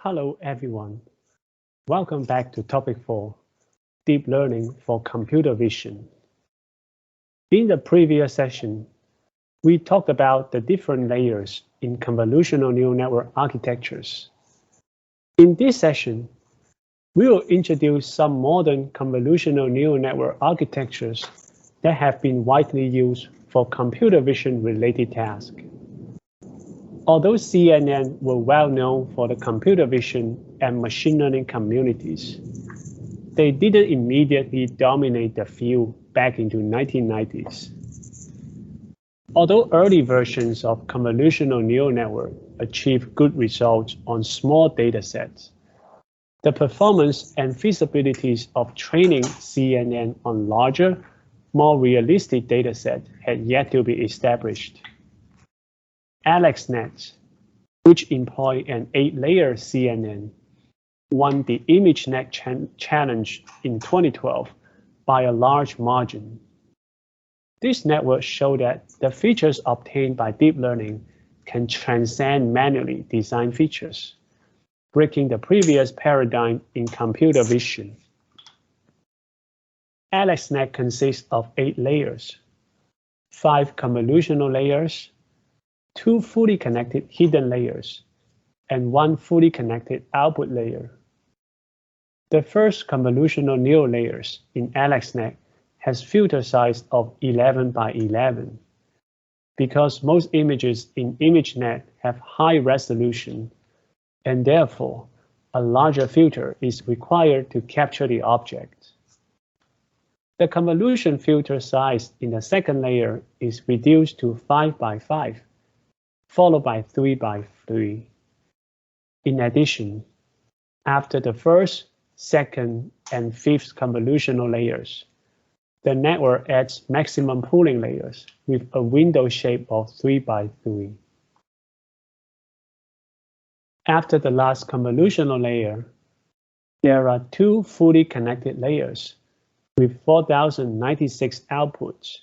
Hello everyone. Welcome back to topic 4, Deep Learning for Computer Vision. In the previous session, we talked about the different layers in convolutional neural network architectures. In this session, we will introduce some modern convolutional neural network architectures that have been widely used for computer vision related tasks. Although CNN were well known for the computer vision and machine learning communities, they didn't immediately dominate the field back into 1990s. Although early versions of convolutional neural network achieved good results on small datasets, the performance and feasibilities of training CNN on larger, more realistic datasets had yet to be established. AlexNet, which employed an 8-layer CNN, won the ImageNet challenge in 2012 by a large margin. This network showed that the features obtained by deep learning can transcend manually designed features, breaking the previous paradigm in computer vision. AlexNet consists of 8 layers, 5 convolutional layers, 2 fully connected hidden layers, and 1 fully connected output layer. The first convolutional neural layers in AlexNet has filter size of 11 by 11. Because most images in ImageNet have high resolution, and therefore a larger filter is required to capture the object. The convolution filter size in the second layer is reduced to 5 by 5. Followed by 3 by 3. In addition, after the first, second, and fifth convolutional layers, the network adds maximum pooling layers with a window shape of 3 by 3. After the last convolutional layer, there are 2 fully connected layers with 4096 outputs.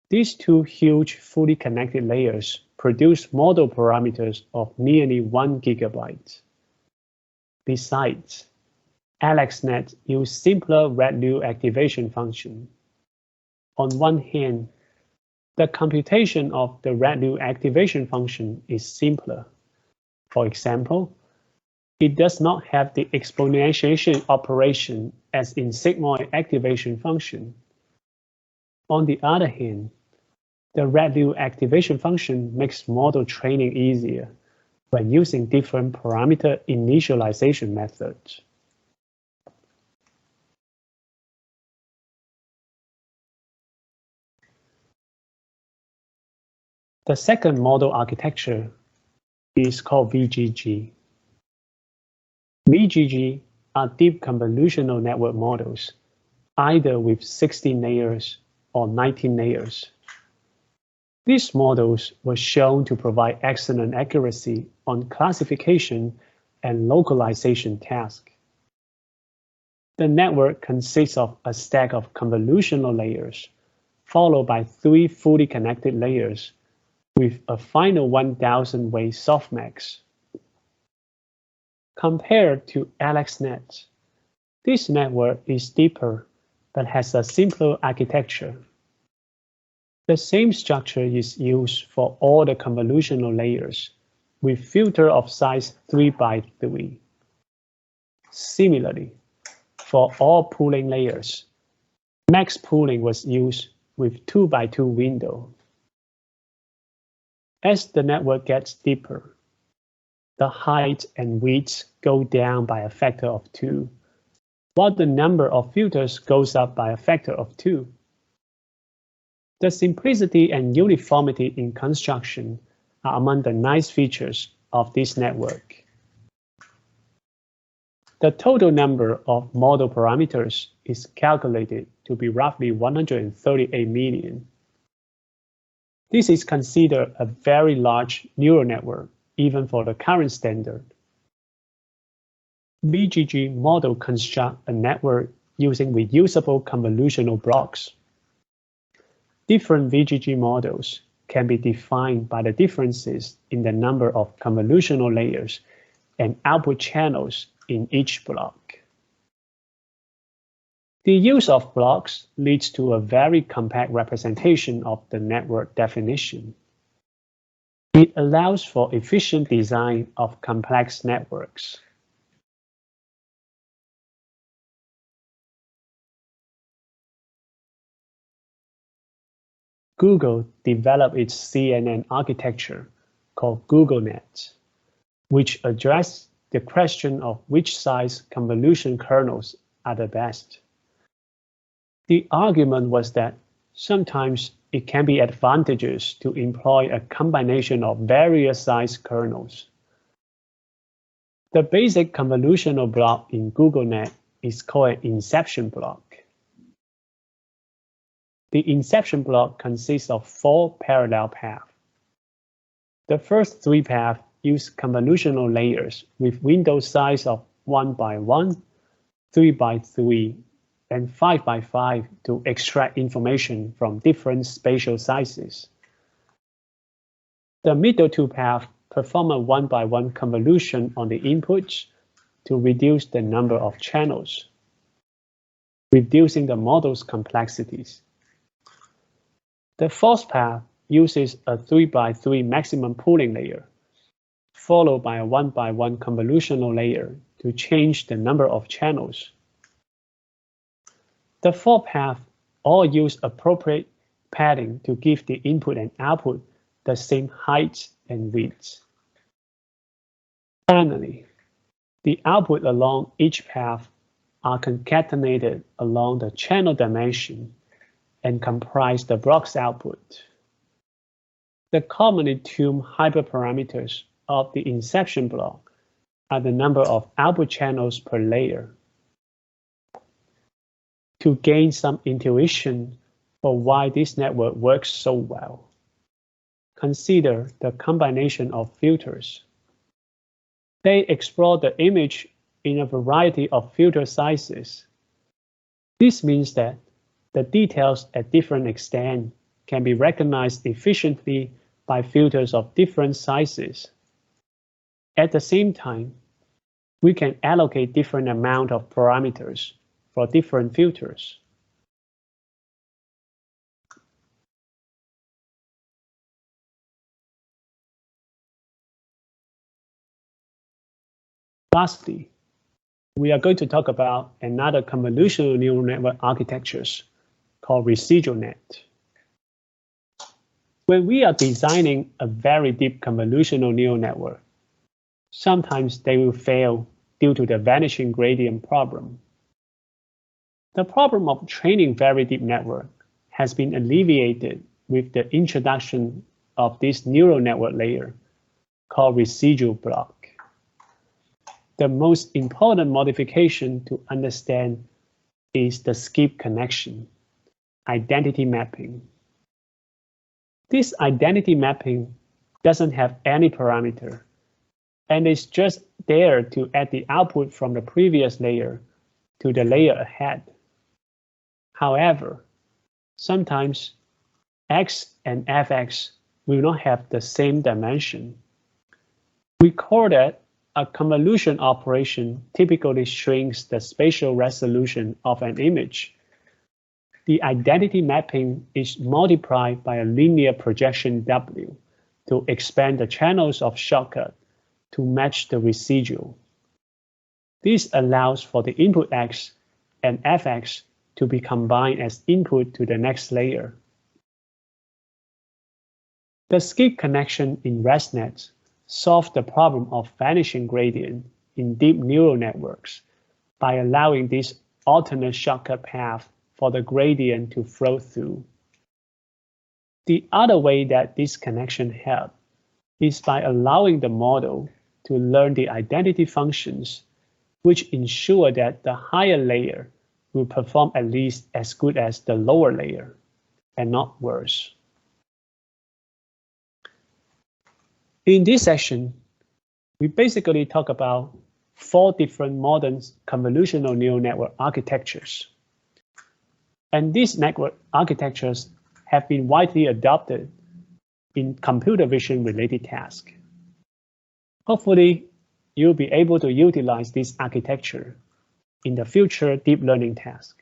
These 2 huge fully connected layers produce model parameters of nearly 1 gigabyte. Besides, AlexNet uses simpler ReDU activation function. On one hand, the computation of the ReDU activation function is simpler. For example, it does not have the exponentiation operation as in sigmoid activation function. On the other hand, the ReDU activation function makes model training easier when using different parameter initialization methods. The second model architecture is called VGG. VGG are deep convolutional network models, either with 16 layers or 19 layers. These models were shown to provide excellent accuracy on classification and localization tasks. The network consists of a stack of convolutional layers, followed by 3 fully connected layers with a final 1000-way softmax. Compared to AlexNet, this network is deeper but has a simpler architecture. The same structure is used for all the convolutional layers, with filter of size 3 by 3. Similarly, for all pooling layers, max pooling was used with 2 by 2 window. As the network gets deeper, the height and width go down by a factor of 2, while the number of filters goes up by a factor of 2. The simplicity and uniformity in construction are among the nice features of this network. The total number of model parameters is calculated to be roughly 138 million. This is considered a very large neural network, even for the current standard. VGG model construct a network using reusable convolutional blocks. Different VGG models can be defined by the differences in the number of convolutional layers and output channels in each block. The use of blocks leads to a very compact representation of the network definition. It allows for efficient design of complex networks. Google developed its CNN architecture called GoogleNet, which addressed the question of which size convolution kernels are the best. The argument was that sometimes it can be advantageous to employ a combination of various size kernels. The basic convolutional block in GoogleNet is called an inception block. The inception block consists of 4 parallel paths. The first 3 paths use convolutional layers with window size of 1 by 1, 3 by 3, and 5 by 5 to extract information from different spatial sizes. The middle 2 paths perform a 1 by 1 convolution on the inputs to reduce the number of channels, reducing the model's complexities. The fourth path uses a 3 by 3 maximum pooling layer, followed by a 1 by 1 convolutional layer to change the number of channels. The 4 paths all use appropriate padding to give the input and output the same height and width. Finally, the output along each path are concatenated along the channel dimension and comprise the block's output. The commonly tuned hyperparameters of the inception block are the number of output channels per layer. To gain some intuition for why this network works so well, consider the combination of filters. They explore the image in a variety of filter sizes. This means that the details at different extents can be recognized efficiently by filters of different sizes. At the same time, we can allocate different amount of parameters for different filters. Lastly, we are going to talk about another convolutional neural network architectures called residual net. When we are designing a very deep convolutional neural network, sometimes they will fail due to the vanishing gradient problem. The problem of training very deep network has been alleviated with the introduction of this neural network layer called residual block. The most important modification to understand is the skip connection, identity mapping. This identity mapping doesn't have any parameter and is just there to add the output from the previous layer to the layer ahead. However, sometimes X and Fx will not have the same dimension. We call that a convolution operation typically shrinks the spatial resolution of an image. The identity mapping is multiplied by a linear projection W to expand the channels of shortcut to match the residual. This allows for the input X and Fx to be combined as input to the next layer. The skip connection in ResNet solves the problem of vanishing gradient in deep neural networks by allowing this alternate shortcut path for the gradient to flow through. The other way that this connection helps is by allowing the model to learn the identity functions, which ensure that the higher layer will perform at least as good as the lower layer, and not worse. In this section, we basically talk about 4 different modern convolutional neural network architectures. And these network architectures have been widely adopted in computer vision related tasks. Hopefully, you'll be able to utilize this architecture in the future deep learning task.